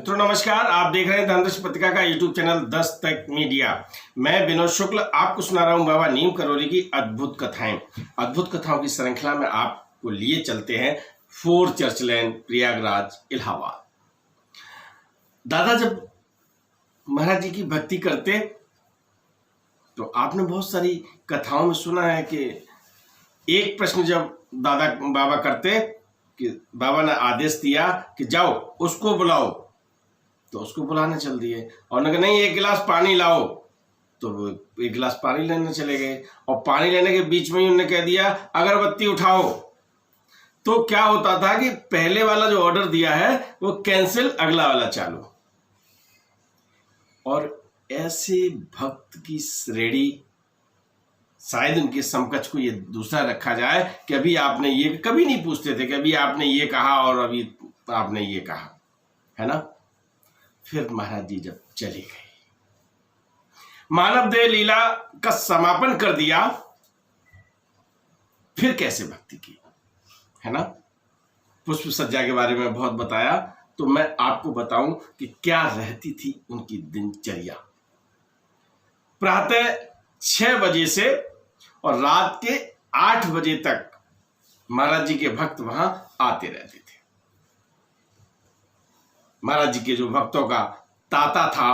मित्रों नमस्कार। आप देख रहे हैं धनदृष्टि पत्रिका का यूट्यूब चैनल 10 तक मीडिया। मैं विनोद शुक्ल आपको सुना रहा हूं बाबा नीम करौली की अद्भुत कथाएं। अद्भुत कथाओं की श्रृंखला में आपको लिए चलते हैं फोर चर्च लेन, प्रयागराज, इलाहाबाद। दादा जब महाराज जी की भक्ति करते तो आपने बहुत सारी कथाओं में सुना है कि एक प्रश्न जब दादा बाबा करते कि बाबा ने आदेश दिया कि जाओ उसको बुलाओ, तो उसको बुलाने चल दिए। और उन्होंने नहीं एक गिलास पानी लाओ, तो वो एक गिलास पानी लेने चले गए। और पानी लेने के बीच में ही उन्होंने कह दिया अगरबत्ती उठाओ। तो क्या होता था कि पहले वाला जो ऑर्डर दिया है वो कैंसिल, अगला वाला चालू। और ऐसे भक्त की श्रेणी शायद उनके समकक्ष को ये दूसरा रखा जाए कि अभी आपने ये कभी नहीं पूछते थे कि अभी आपने ये कहा और अभी आपने ये कहा, है ना। फिर महाराज जी जब चले गए, मानव देह लीला का समापन कर दिया, फिर कैसे भक्ति की, है ना। पुष्प सज्जा के बारे में बहुत बताया, तो मैं आपको बताऊं कि क्या रहती थी उनकी दिनचर्या। प्रातः 6 बजे से और रात के 8 बजे तक महाराज जी के भक्त वहां आते रहते थे। महाराज जी के जो भक्तों का ताता था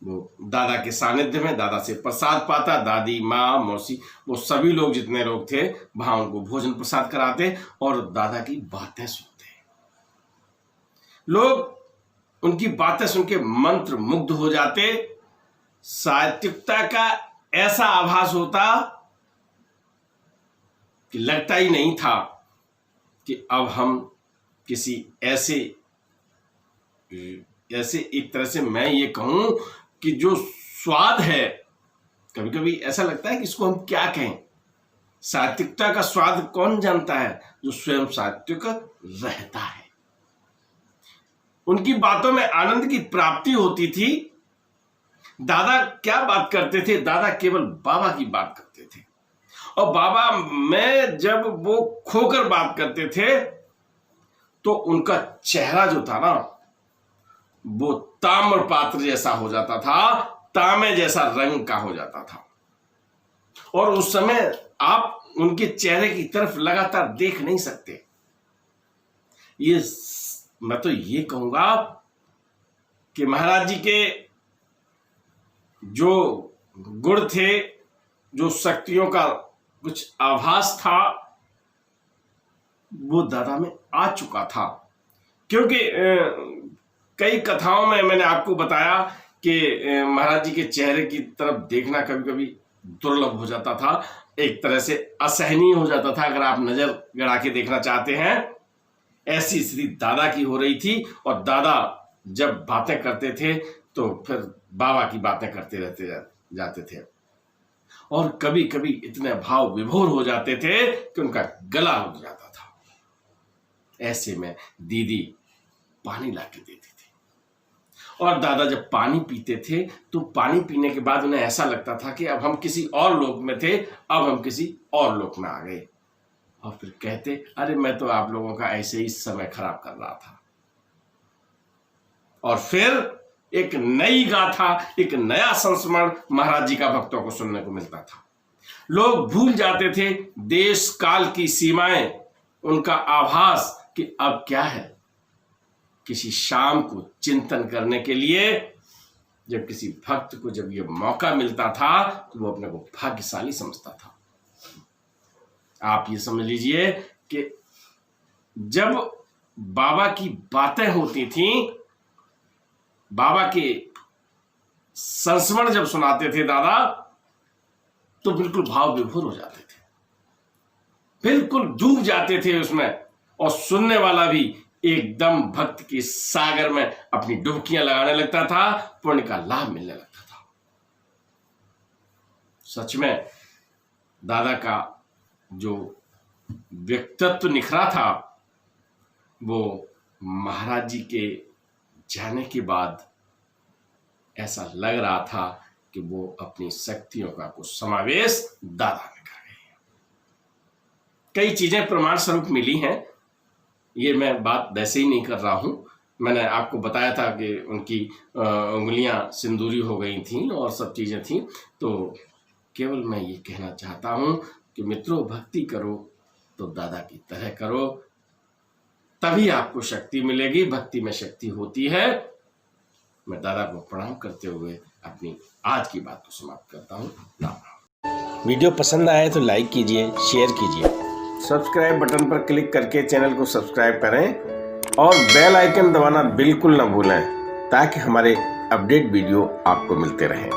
वो दादा के सानिध्य में दादा से प्रसाद पाता। दादी, माँ, मौसी, वो सभी लोग जितने लोग थे वहां उनको भोजन प्रसाद कराते और दादा की बातें सुनते। लोग उनकी बातें सुन के मंत्र मुग्ध हो जाते। सात्विकता का ऐसा आभास होता कि लगता ही नहीं था कि अब हम किसी ऐसे एक तरह से मैं ये कहूं कि जो स्वाद है, कभी कभी ऐसा लगता है कि इसको हम क्या कहें। सात्विकता का स्वाद कौन जानता है? जो स्वयं सात्विक रहता है। उनकी बातों में आनंद की प्राप्ति होती थी। दादा क्या बात करते थे? दादा केवल बाबा की बात करते थे। और बाबा में जब वो खोकर बात करते थे तो उनका चेहरा जो था ना वो ताम्र पात्र जैसा हो जाता था, तांबे जैसा रंग का हो जाता था। और उस समय आप उनके चेहरे की तरफ लगातार देख नहीं सकते। ये मैं तो ये कहूंगा कि महाराज जी के जो गुण थे, जो शक्तियों का कुछ आभास था, वो दादा में आ चुका था। क्योंकि कई कथाओं में मैंने आपको बताया कि महाराज जी के चेहरे की तरफ देखना कभी कभी दुर्लभ हो जाता था, एक तरह से असहनीय हो जाता था अगर आप नजर गड़ा के देखना चाहते हैं। ऐसी स्थिति दादा की हो रही थी। और दादा जब बातें करते थे तो फिर बाबा की बातें करते रहते जाते थे। और कभी कभी इतने भाव विभोर हो जाते थे कि उनका गला उठ जाता था। ऐसे में दीदी पानी ला के देती थी। और दादा जब पानी पीते थे तो पानी पीने के बाद उन्हें ऐसा लगता था कि अब हम किसी और लोक में थे, अब हम किसी और लोक में आ गए। और फिर कहते अरे मैं तो आप लोगों का ऐसे ही समय खराब कर रहा था। और फिर एक नई गाथा, एक नया संस्मरण महाराज जी का भक्तों को सुनने को मिलता था। लोग भूल जाते थे देश काल की सीमाएं, उनका आभास कि अब क्या है। किसी शाम को चिंतन करने के लिए जब किसी भक्त को जब यह मौका मिलता था तो वो अपने को भाग्यशाली समझता था। आप ये समझ लीजिए कि जब बाबा की बातें होती थीं, बाबा के संस्मरण जब सुनाते थे दादा, तो बिल्कुल भाव विभोर हो जाते थे, बिल्कुल डूब जाते थे उसमें। और सुनने वाला भी एकदम भक्त के सागर में अपनी डुबकियां लगाने लगता था, पुण्य का लाभ मिलने लगता था। सच में दादा का जो व्यक्तित्व निखरा था वो महाराज जी के जाने के बाद ऐसा लग रहा था कि वो अपनी शक्तियों का कुछ समावेश दादा में कर गए। कई चीजें प्रमाण स्वरूप मिली हैं, ये मैं बात वैसे ही नहीं कर रहा हूं, मैंने आपको बताया था कि उनकी उंगलियां सिंदूरी हो गई थीं और सब चीज़ें थीं। तो केवल मैं ये कहना चाहता हूँ कि मित्रों, भक्ति करो तो दादा की तरह करो, तभी आपको शक्ति मिलेगी। भक्ति में शक्ति होती है। मैं दादा को प्रणाम करते हुए अपनी आज की बात को समाप्त करता हूँ। राम। वीडियो पसंद आए तो लाइक कीजिए, शेयर कीजिए, सब्सक्राइब बटन पर क्लिक करके चैनल को सब्सक्राइब करें और बेल आइकन दबाना बिल्कुल ना भूलें, ताकि हमारे अपडेट वीडियो आपको मिलते रहें।